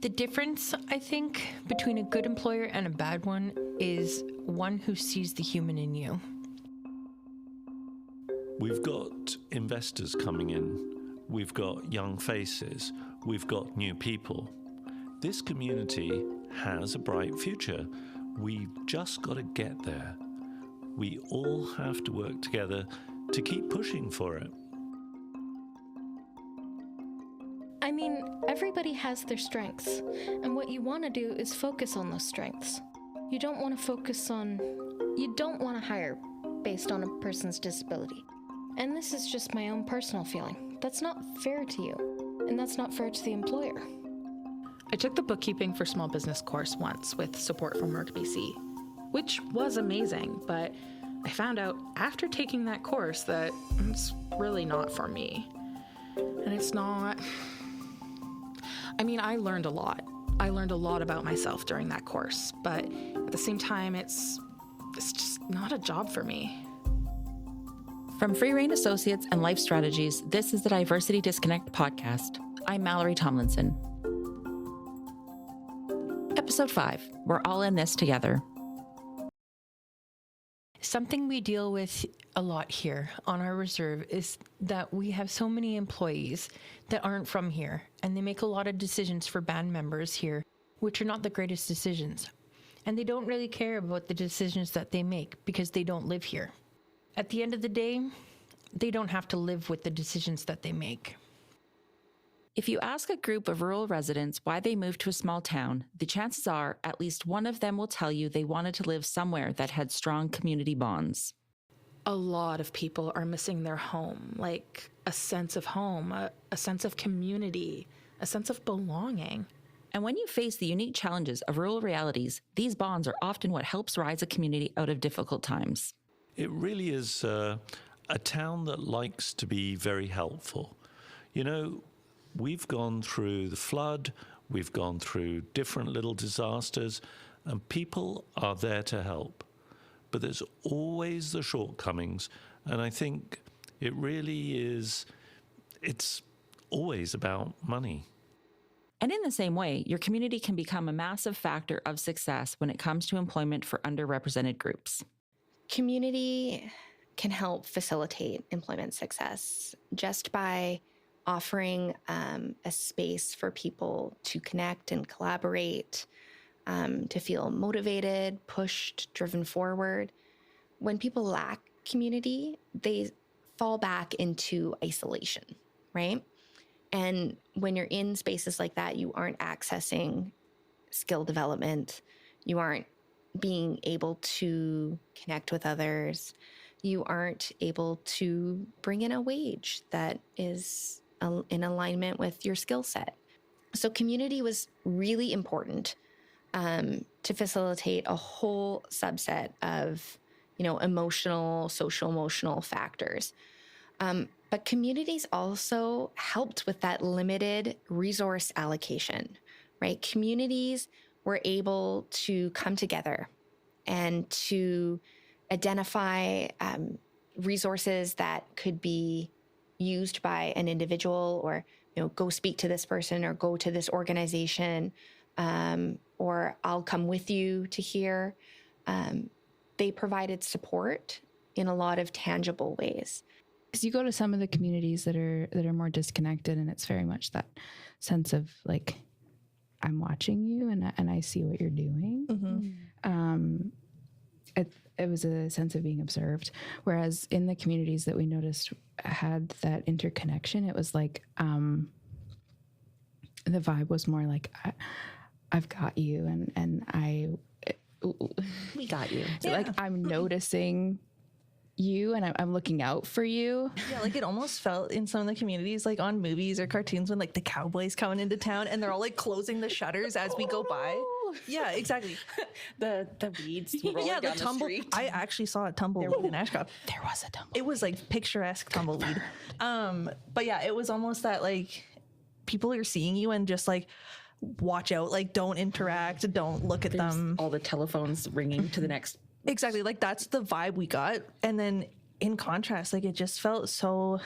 The difference, I think, between a good employer and a bad one is one who sees the human in you. We've got investors coming in. We've got young faces. We've got new people. This community has a bright future. We've just got to get there. We all have to work together to keep pushing for it. I mean, everybody has their strengths, and what you want to do is focus on those strengths. You don't want to hire based on a person's disability. And this is just my own personal feeling. That's not fair to you, and that's not fair to the employer. I took the bookkeeping for small business course once with support from Work BC, which was amazing, but I found out after taking that course that it's really not for me. And it's not... I mean, I learned a lot. I learned a lot about myself during that course, but at the same time, it's just not a job for me. From Free Rein Associates and Life Strategies, this is the Diversity Disconnect podcast. I'm Mallory Tomlinson. Episode 5, we're all in this together. Something we deal with a lot here on our reserve is that we have so many employees that aren't from here, and they make a lot of decisions for band members here, which are not the greatest decisions. And they don't really care about the decisions that they make because they don't live here. At the end of the day, they don't have to live with the decisions that they make. If you ask a group of rural residents why they moved to a small town, the chances are at least one of them will tell you they wanted to live somewhere that had strong community bonds. A lot of people are missing their home, like a sense of home, a sense of community, a sense of belonging. And when you face the unique challenges of rural realities, these bonds are often what helps rise a community out of difficult times. It really is a town that likes to be very helpful. You know, we've gone through the flood, we've gone through different little disasters, and people are there to help. But there's always the shortcomings, and I think it really is, it's always about money. And in the same way, your community can become a massive factor of success when it comes to employment for underrepresented groups. Community can help facilitate employment success just by offering a space for people to connect and collaborate, to feel motivated, pushed, driven forward. When people lack community, they fall back into isolation, right? And when you're in spaces like that, you aren't accessing skill development. You aren't being able to connect with others. You aren't able to bring in a wage that is in alignment with your skill set. So community was really important to facilitate a whole subset of, emotional, social emotional factors. But communities also helped with that limited resource allocation, right? Communities were able to come together and to identify resources that could be used by an individual, or go speak to this person or go to this organization, or I'll come with you to here. They provided support in a lot of tangible ways. Because you go to some of the communities that are more disconnected, and it's very much that sense of like, I'm watching you and I see what you're doing. Mm-hmm. It was a sense of being observed. Whereas in the communities that we noticed had that interconnection, it was like the vibe was more like, I've got you, and We got you. So like I'm noticing you and I'm looking out for you. Yeah, like it almost felt in some of the communities like on movies or cartoons when like the cowboys coming into town and they're all like closing the shutters as we go by. Yeah, exactly. The weeds rolling Yeah, the down tumble. street. I actually saw a tumbleweed in Ashcroft. There was a tumbleweed. It was like picturesque tumbleweed. But yeah, it was almost that like people are seeing you and just like watch out, like don't interact, don't look at them. All the telephones ringing to the next. Exactly, like that's the vibe we got. And then in contrast, like it just felt so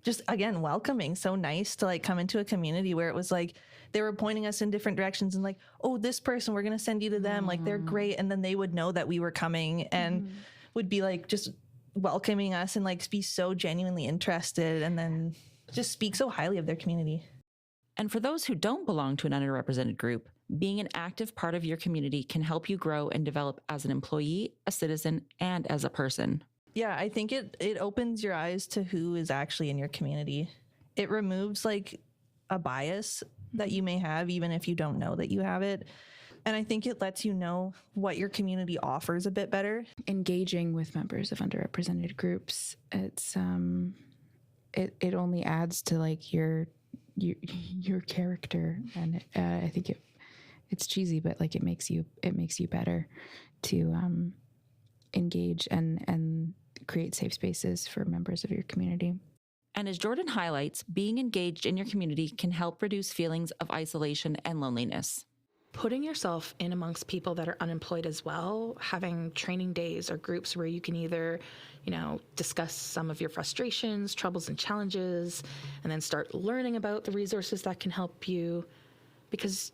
just, again, welcoming, so nice to like come into a community where it was like they were pointing us in different directions and like, oh, this person, we're going to send you to them. Like, they're great. And then they would know that we were coming and would be like just welcoming us and like be so genuinely interested and then just speak so highly of their community. And for those who don't belong to an underrepresented group, being an active part of your community can help you grow and develop as an employee, a citizen, and as a person. Yeah, I think it opens your eyes to who is actually in your community. It removes like a bias that you may have, even if you don't know that you have it. And I think it lets you know what your community offers a bit better. Engaging with members of underrepresented groups, it's it only adds to like your character, and I think it's cheesy, but like it makes you better to engage and create safe spaces for members of your community. And as Jordan highlights, being engaged in your community can help reduce feelings of isolation and loneliness. Putting yourself in amongst people that are unemployed as well, having training days or groups where you can either, discuss some of your frustrations, troubles, and challenges, and then start learning about the resources that can help you, because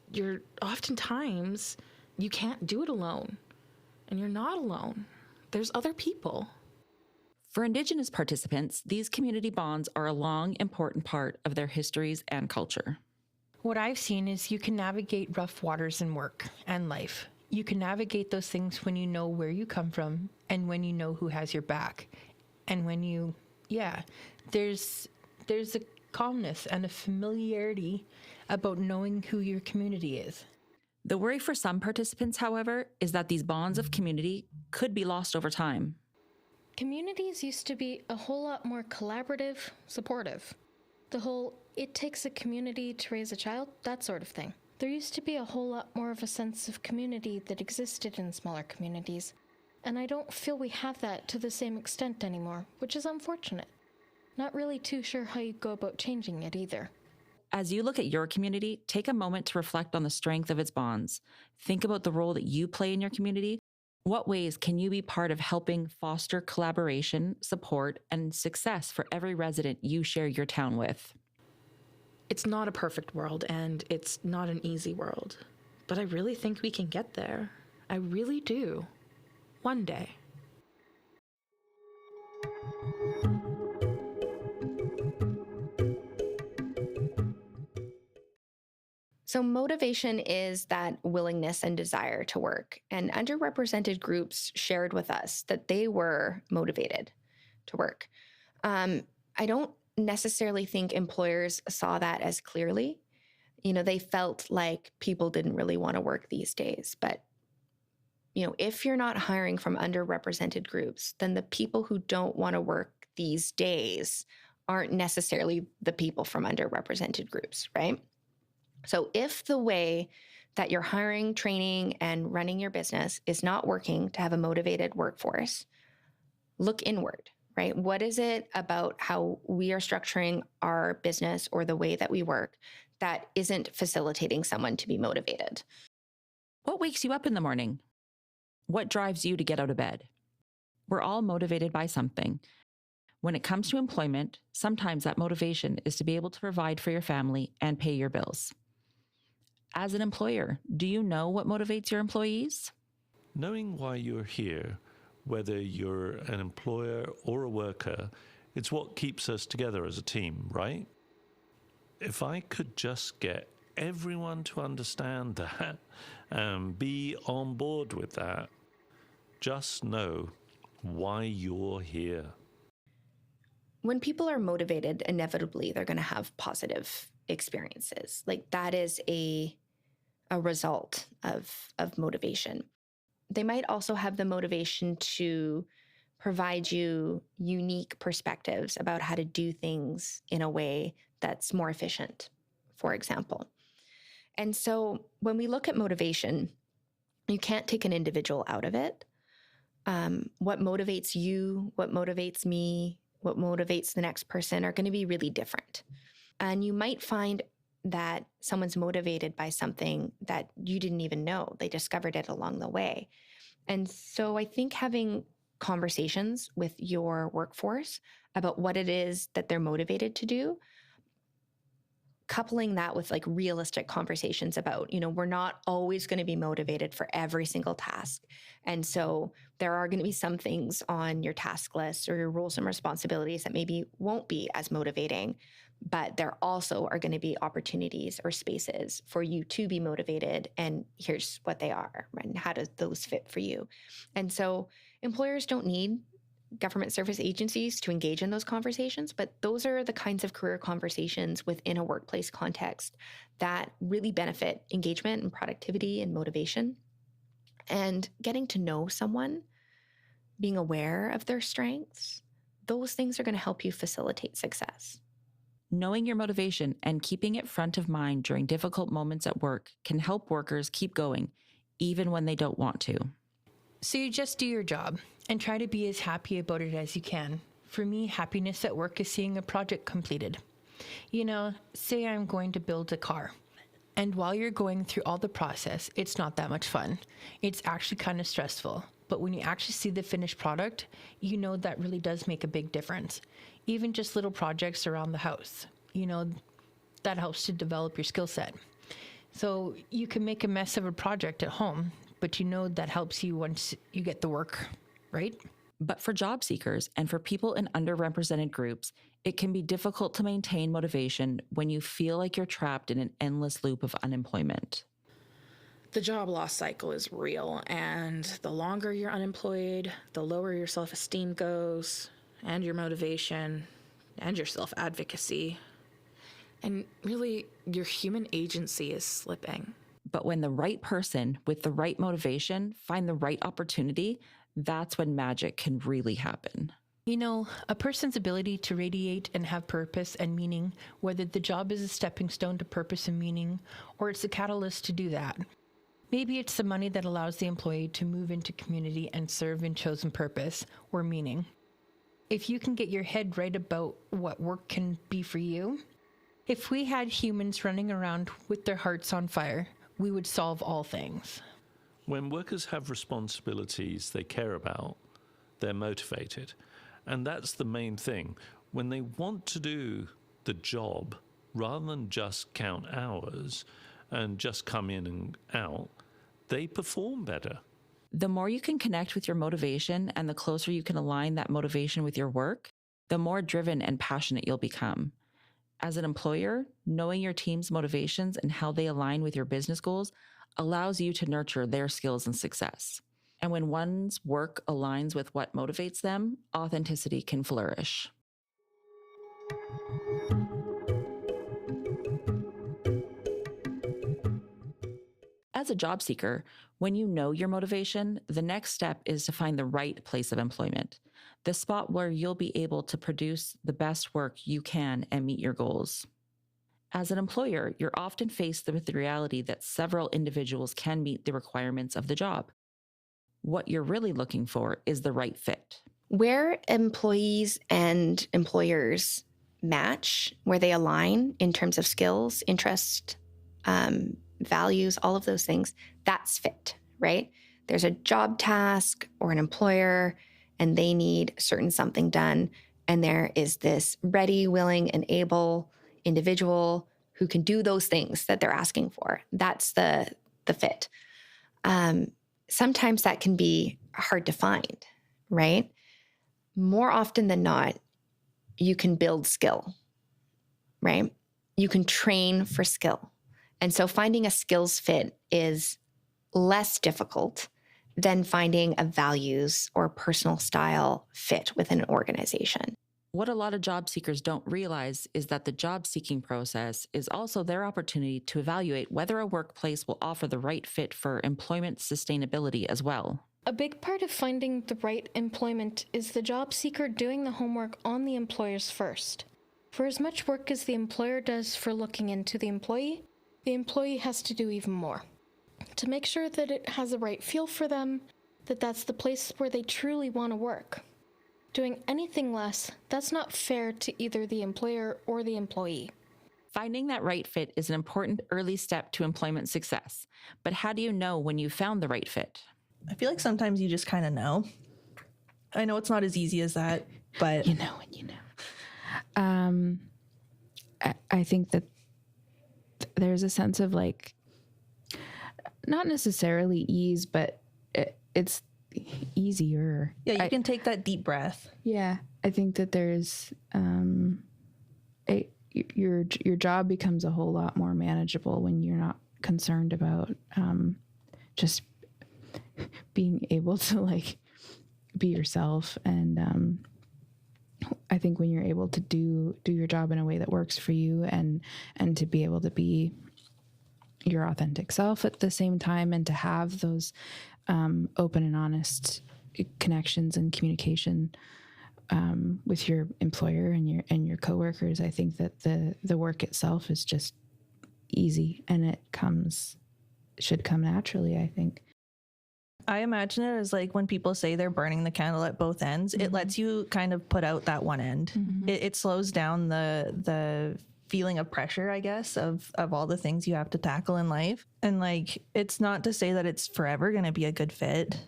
oftentimes you can't do it alone, and you're not alone. There's other people. For Indigenous participants, these community bonds are a long, important part of their histories and culture. What I've seen is you can navigate rough waters in work and life. You can navigate those things when you know where you come from and when you know who has your back. And when there's a calmness and a familiarity about knowing who your community is. The worry for some participants, however, is that these bonds of community could be lost over time. Communities used to be a whole lot more collaborative, supportive. The whole, it takes a community to raise a child, that sort of thing. There used to be a whole lot more of a sense of community that existed in smaller communities, and I don't feel we have that to the same extent anymore, which is unfortunate. Not really too sure how you go about changing it either. As you look at your community, take a moment to reflect on the strength of its bonds. Think about the role that you play in your community. What ways can you be part of helping foster collaboration, support, and success for every resident you share your town with? It's not a perfect world, and it's not an easy world. But I really think we can get there. I really do. One day. So motivation is that willingness and desire to work. And underrepresented groups shared with us that they were motivated to work. I don't necessarily think employers saw that as clearly. They felt like people didn't really want to work these days. But, if you're not hiring from underrepresented groups, then the people who don't want to work these days aren't necessarily the people from underrepresented groups, right? So if the way that you're hiring, training, and running your business is not working to have a motivated workforce, look inward, right? What is it about how we are structuring our business or the way that we work that isn't facilitating someone to be motivated? What wakes you up in the morning? What drives you to get out of bed? We're all motivated by something. When it comes to employment, sometimes that motivation is to be able to provide for your family and pay your bills. As an employer, do you know what motivates your employees? Knowing why you're here, whether you're an employer or a worker, it's what keeps us together as a team, right? If I could just get everyone to understand that and be on board with that, just know why you're here. When people are motivated, inevitably they're going to have positive experiences. Like that is a result of motivation. They might also have the motivation to provide you unique perspectives about how to do things in a way that's more efficient, for example. And so when we look at motivation, you can't take an individual out of it. What motivates you, what motivates me, what motivates the next person are going to be really different. And you might find that someone's motivated by something that you didn't even know. They discovered it along the way. And so I think having conversations with your workforce about what it is that they're motivated to do, coupling that with like realistic conversations about, we're not always going to be motivated for every single task. And so there are going to be some things on your task list or your roles and responsibilities that maybe won't be as motivating, but there also are going to be opportunities or spaces for you to be motivated. And here's what they are, and how do those fit for you? And so employers don't need government service agencies to engage in those conversations, but those are the kinds of career conversations within a workplace context that really benefit engagement and productivity and motivation. And getting to know someone, being aware of their strengths, those things are going to help you facilitate success. Knowing your motivation and keeping it front of mind during difficult moments at work can help workers keep going, even when they don't want to. So you just do your job and try to be as happy about it as you can. For me, happiness at work is seeing a project completed. Say I'm going to build a car. And while you're going through all the process, it's not that much fun. It's actually kind of stressful. But when you actually see the finished product, that really does make a big difference. Even just little projects around the house, that helps to develop your skill set. So you can make a mess of a project at home, but that helps you once you get the work, right? But for job seekers and for people in underrepresented groups, it can be difficult to maintain motivation when you feel like you're trapped in an endless loop of unemployment. The job loss cycle is real, and the longer you're unemployed, the lower your self-esteem goes, and your motivation, and your self-advocacy. And really, your human agency is slipping. But when the right person with the right motivation find the right opportunity, that's when magic can really happen. A person's ability to radiate and have purpose and meaning, whether the job is a stepping stone to purpose and meaning, or it's a catalyst to do that. Maybe it's the money that allows the employee to move into community and serve in chosen purpose or meaning. If you can get your head right about what work can be for you, if we had humans running around with their hearts on fire, we would solve all things. When workers have responsibilities they care about, they're motivated. And that's the main thing. When they want to do the job, rather than just count hours and just come in and out, they perform better. The more you can connect with your motivation and the closer you can align that motivation with your work, the more driven and passionate you'll become. As an employer, knowing your team's motivations and how they align with your business goals allows you to nurture their skills and success. And when one's work aligns with what motivates them, authenticity can flourish. As a job seeker, when you know your motivation, the next step is to find the right place of employment, the spot where you'll be able to produce the best work you can and meet your goals. As an employer, you're often faced with the reality that several individuals can meet the requirements of the job. What you're really looking for is the right fit. Where employees and employers match, where they align in terms of skills, interest, values, all of those things, that's fit, right? There's a job task or an employer and they need certain something done. And there is this ready, willing, and able individual who can do those things that they're asking for. That's the fit. Sometimes that can be hard to find, right? More often than not, you can build skill, right? You can train for skill. And so finding a skills fit is less difficult than finding a values or personal style fit within an organization. What a lot of job seekers don't realize is that the job seeking process is also their opportunity to evaluate whether a workplace will offer the right fit for employment sustainability as well. A big part of finding the right employment is the job seeker doing the homework on the employers first. For as much work as the employer does for looking into the employee has to do even more to make sure that it has the right feel for them, that that's the place where they truly want to work. Doing anything less, that's not fair to either the employer or the employee. Finding that right fit is an important early step to employment success. But how do you know when you found the right fit? I feel like sometimes you just kind of know. I know it's not as easy as that, but you know when you know. I think that there's a sense of like, not necessarily ease, but it's easier. Yeah, you can take that deep breath. Yeah, I think that there's your job becomes a whole lot more manageable when you're not concerned about just being able to like be yourself. And I think when you're able to do your job in a way that works for you, and to be able to be your authentic self at the same time, and to have those open and honest connections and communication with your employer and your coworkers, I think that the work itself is just easy, and it should come naturally, I think. I imagine it as like when people say they're burning the candle at both ends, it lets you kind of put out that one end. It slows down the feeling of pressure, I guess, of all the things you have to tackle in life. And like, it's not to say that it's forever going to be a good fit.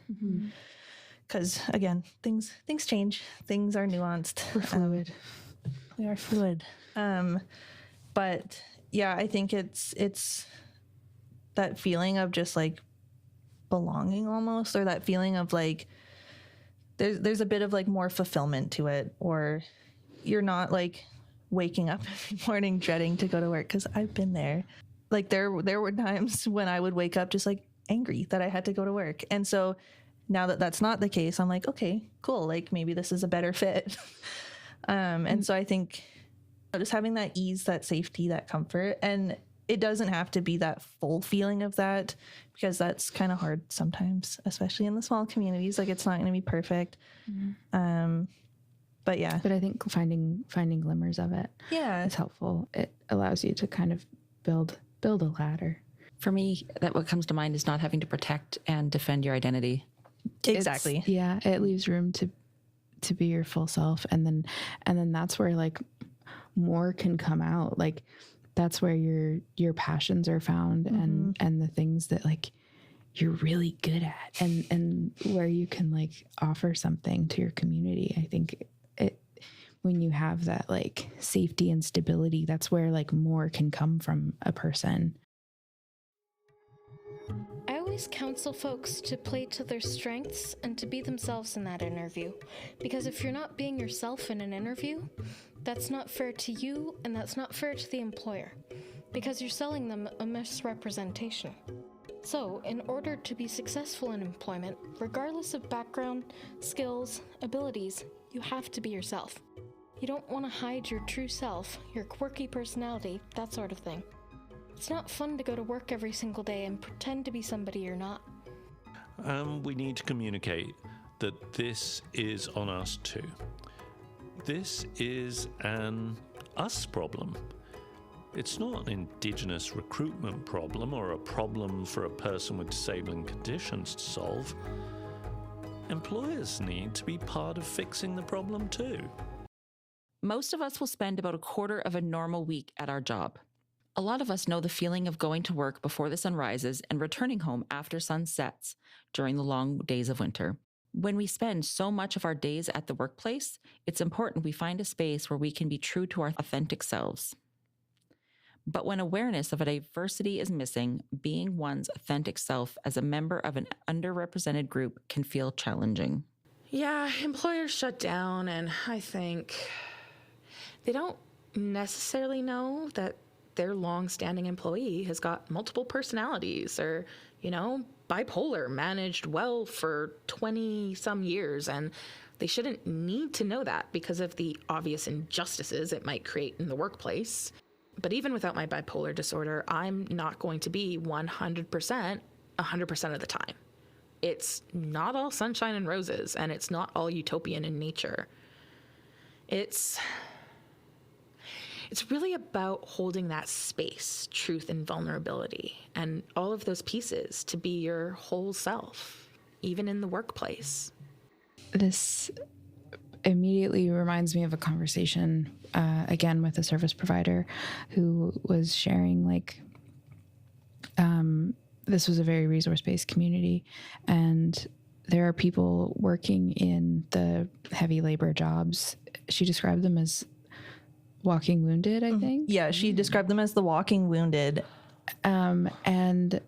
Because again, things change. Things are nuanced. We're fluid. We are fluid. But yeah, I think it's that feeling of just like belonging almost, or that feeling of like there's a bit of like more fulfillment to it, or you're not like waking up every morning dreading to go to work, because I've been there. Like there were times when I would wake up just like angry that I had to go to work. And so now that that's not the case, I'm like, okay, cool. Like maybe this is a better fit. And so I think just having that ease, that safety, that comfort, and it doesn't have to be that full feeling of that, because that's kind of hard sometimes, especially in the small communities. Like it's not going to be perfect. But yeah. But I think finding glimmers of it is helpful. It allows you to kind of build a ladder. For me, that what comes to mind is not having to protect and defend your identity. Exactly. It leaves room to be your full self, and then that's where like more can come out. Like that's where your passions are found, and the things that like you're really good at, and where you can like offer something to your community. I think when you have that like safety and stability, that's where like more can come from a person. I always counsel folks to play to their strengths and to be themselves in that interview. Because if you're not being yourself in an interview, that's not fair to you, and that's not fair to the employer, because you're selling them a misrepresentation. So, in order to be successful in employment, regardless of background, skills, abilities, you have to be yourself. You don't want to hide your true self, your quirky personality, that sort of thing. It's not fun to go to work every single day and pretend to be somebody you're not. We need to communicate that this is on us too. This is an us problem. It's not an Indigenous recruitment problem or a problem for a person with disabling conditions to solve. Employers need to be part of fixing the problem too. Most of us will spend about a quarter of a normal week at our job. A lot of us know the feeling of going to work before the sun rises and returning home after sun sets during the long days of winter. When we spend so much of our days at the workplace, it's important we find a space where we can be true to our authentic selves. But when awareness of a diversity is missing, being one's authentic self as a member of an underrepresented group can feel challenging. Yeah, employers shut down, and I think they don't necessarily know that their long-standing employee has got multiple personalities, or, bipolar, managed well for 20-some years, and they shouldn't need to know that because of the obvious injustices it might create in the workplace. But even without my bipolar disorder, I'm not going to be 100% of the time. It's not all sunshine and roses, and it's not all utopian in nature. It's really about holding that space, truth and vulnerability, and all of those pieces to be your whole self, even in the workplace. This immediately reminds me of a conversation, again, with a service provider who was sharing, like, this was a very resource-based community, and there are people working in the heavy labor jobs. She described them as walking wounded, I think. Yeah, she described them as the walking wounded. And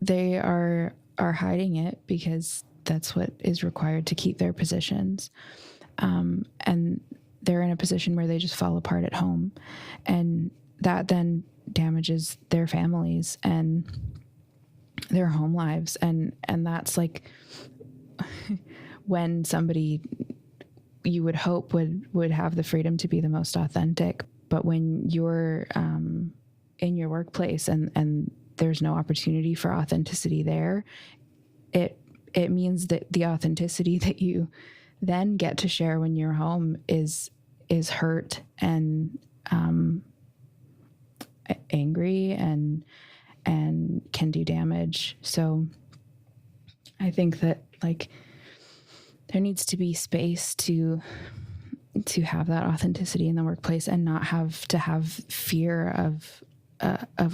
they are hiding it because that's what is required to keep their positions. And they're in a position where they just fall apart at home. And that then damages their families and their home lives. And that's like when somebody you would hope would have the freedom to be the most authentic. But when you're in your workplace and there's no opportunity for authenticity there, it means that the authenticity that you then get to share when you're home is hurt and angry and can do damage. So I think that like there needs to be space to have that authenticity in the workplace and not have to have fear of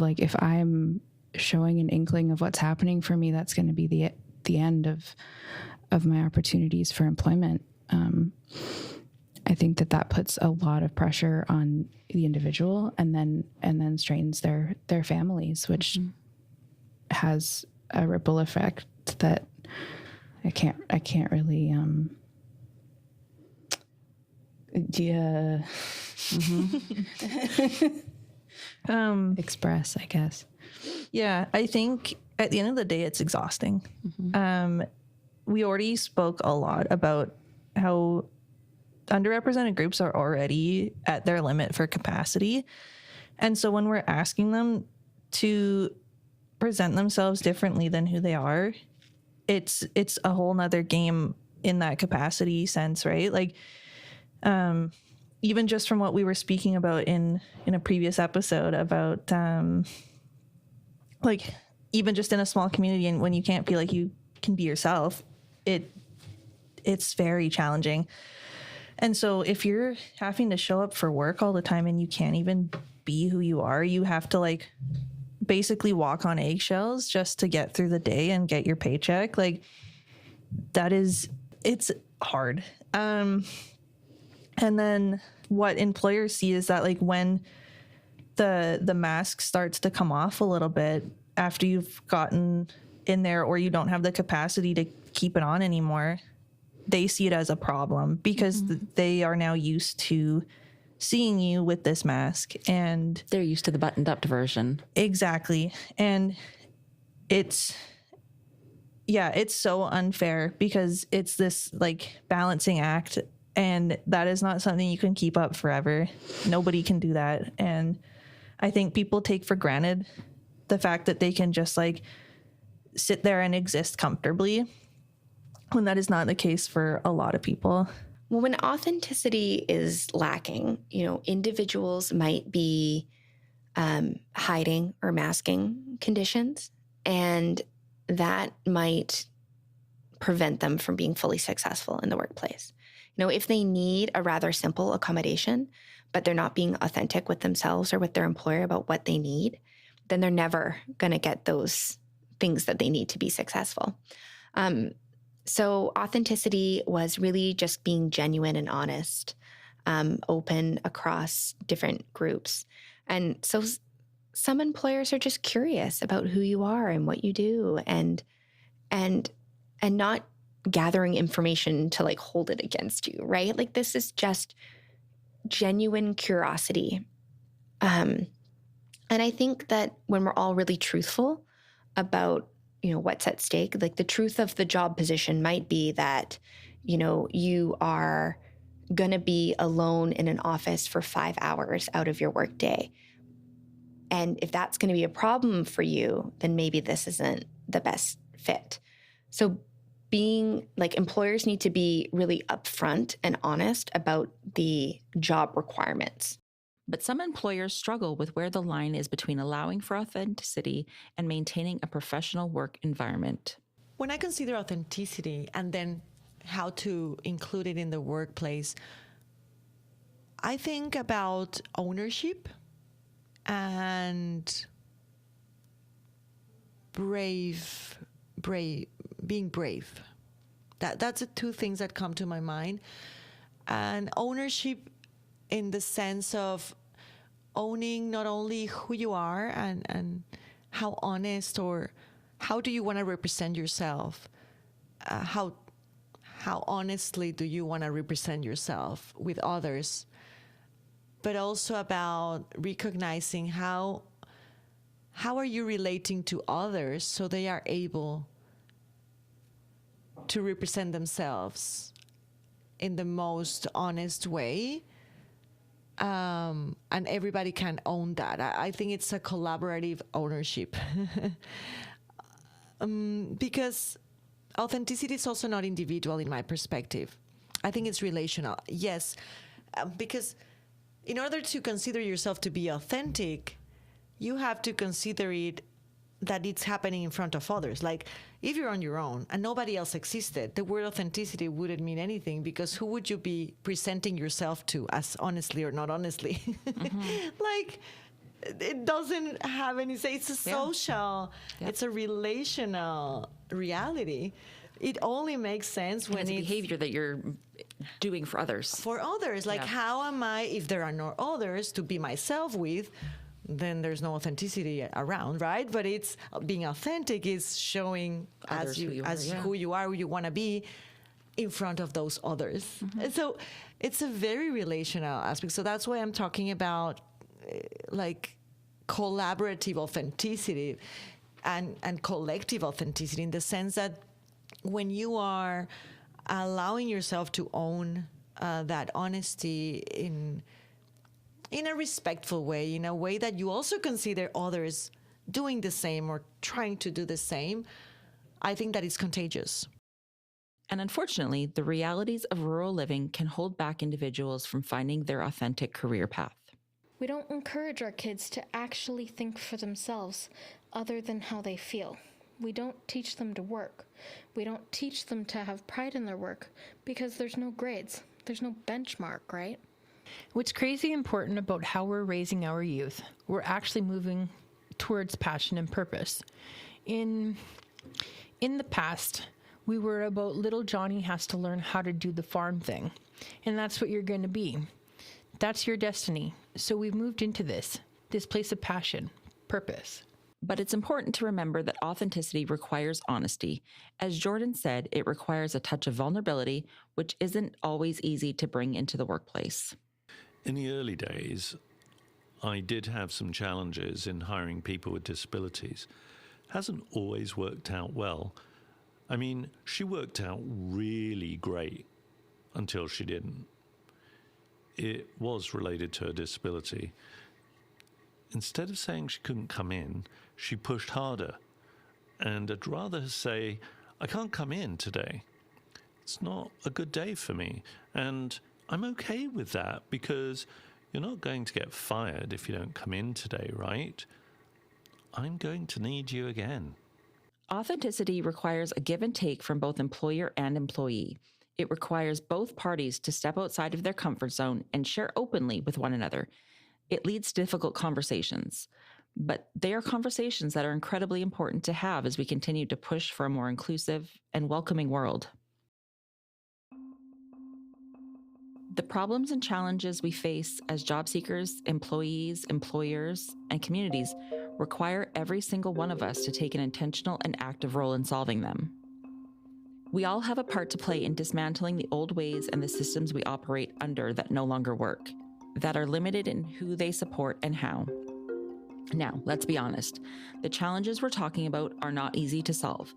like, if I'm showing an inkling of what's happening for me, that's going to be the end of my opportunities for employment. I think that puts a lot of pressure on the individual and then strains their families, which has a ripple effect that I can't really express, I guess. Yeah, I think at the end of the day, it's exhausting. We already spoke a lot about how underrepresented groups are already at their limit for capacity. And so when we're asking them to present themselves differently than who they are, it's a whole nother game in that capacity sense, right? Like, even just from what we were speaking about in a previous episode about, like, even just in a small community and when you can't feel like you can be yourself, it's very challenging. And so if you're having to show up for work all the time and you can't even be who you are, you have to like basically walk on eggshells just to get through the day and get your paycheck. Like it's hard. And then what employers see is that like when the mask starts to come off a little bit after you've gotten in there or you don't have the capacity to keep it on anymore, they see it as a problem because they are now used to seeing you with this mask and They're used to the buttoned up version. exactly. And it's so unfair because it's this like balancing act and that is not something you can keep up forever. Nobody can do that. And I think people take for granted the fact that they can just like sit there and exist comfortably when that is not the case for a lot of people. Well, when authenticity is lacking, individuals might be hiding or masking conditions, and that might prevent them from being fully successful in the workplace. If they need a rather simple accommodation, but they're not being authentic with themselves or with their employer about what they need, then they're never going to get those things that they need to be successful. So authenticity was really just being genuine and honest, open across different groups. And so some employers are just curious about who you are and what you do and not gathering information to like hold it against you, right? Like this is just genuine curiosity. And I think that when we're all really truthful about what's at stake, like the truth of the job position might be that, you are going to be alone in an office for 5 hours out of your workday. And if that's going to be a problem for you, then maybe this isn't the best fit. So being like employers need to be really upfront and honest about the job requirements. But some employers struggle with where the line is between allowing for authenticity and maintaining a professional work environment. When I consider authenticity and then how to include it in the workplace, I think about ownership and being brave. That's the two things that come to my mind. And ownership in the sense of owning not only who you are and how honest or how do you want to represent yourself, how honestly do you want to represent yourself with others, but also about recognizing how are you relating to others so they are able to represent themselves in the most honest way, and everybody can own that. I think it's a collaborative ownership. Because authenticity is also not individual in my perspective. I think it's relational. Yes, because in order to consider yourself to be authentic, you have to consider it that it's happening in front of others. Like if you're on your own and nobody else existed, the word authenticity wouldn't mean anything, because who would you be presenting yourself to, as honestly or not honestly? Like it doesn't have any say. It's a social, it's a relational reality. It only makes sense when it's a behavior that you're doing for others. For others. Like how am I, if there are no others to be myself with, then there's no authenticity around, right? But it's being authentic is showing Others who you are, who you want to be in front of those others. And so it's a very relational aspect. So that's why I'm talking about like collaborative authenticity and collective authenticity, in the sense that when you are allowing yourself to own that honesty in a respectful way, in a way that you also consider others doing the same or trying to do the same, I think that it's contagious. And unfortunately, the realities of rural living can hold back individuals from finding their authentic career path. We don't encourage our kids to actually think for themselves other than how they feel. We don't teach them to work. We don't teach them to have pride in their work, because there's no grades. There's no benchmark, right? What's crazy important about how we're raising our youth, we're actually moving towards passion and purpose. In the past, we were about little Johnny has to learn how to do the farm thing, and that's what you're going to be. That's your destiny. So we've moved into this place of passion, purpose. But it's important to remember that authenticity requires honesty. As Jordan said, it requires a touch of vulnerability, which isn't always easy to bring into the workplace. In the early days, I did have some challenges in hiring people with disabilities. Hasn't always worked out well. I mean, she worked out really great until she didn't. It was related to her disability. Instead of saying she couldn't come in, she pushed harder. And I'd rather say, I can't come in today. It's not a good day for me. And I'm okay with that, because you're not going to get fired if you don't come in today, right? I'm going to need you again. Authenticity requires a give and take from both employer and employee. It requires both parties to step outside of their comfort zone and share openly with one another. It leads to difficult conversations, but they are conversations that are incredibly important to have as we continue to push for a more inclusive and welcoming world. The problems and challenges we face as job seekers, employees, employers, and communities require every single one of us to take an intentional and active role in solving them. We all have a part to play in dismantling the old ways and the systems we operate under that no longer work, that are limited in who they support and how. Now, let's be honest. The challenges we're talking about are not easy to solve.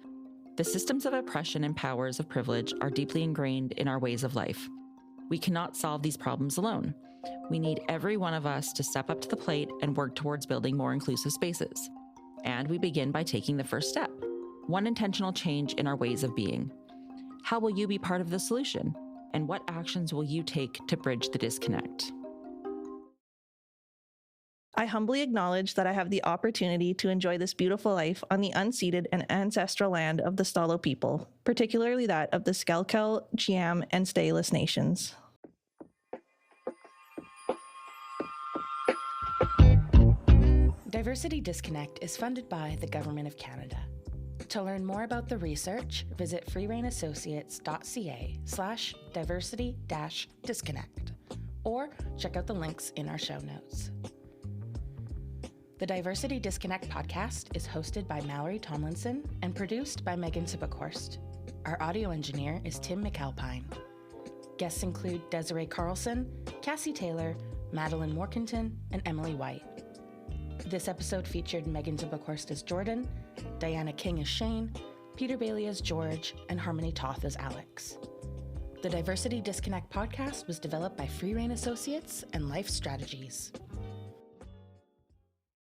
The systems of oppression and powers of privilege are deeply ingrained in our ways of life. We cannot solve these problems alone. We need every one of us to step up to the plate and work towards building more inclusive spaces. And we begin by taking the first step, one intentional change in our ways of being. How will you be part of the solution? And what actions will you take to bridge the disconnect? I humbly acknowledge that I have the opportunity to enjoy this beautiful life on the unceded and ancestral land of the Stalo people, particularly that of the Skelkel, Chiam, and Stateless nations. Diversity Disconnect is funded by the Government of Canada. To learn more about the research, visit freereignAssociates.ca/diversity-disconnect or check out the links in our show notes. The Diversity Disconnect podcast is hosted by Mallory Tomlinson and produced by Megan Boekhorst. Our audio engineer is Tim McAlpine. Guests include Desiree Carlson, Cassie Taylor, Madeleine Warkentin, and Emily White. This episode featured Megan Boekhorst as Jordan, Diana King as Shane, Peter Bailey as George, and Harmony Toth as Alex. The Diversity Disconnect podcast was developed by Free Reign Associates and Life Strategies.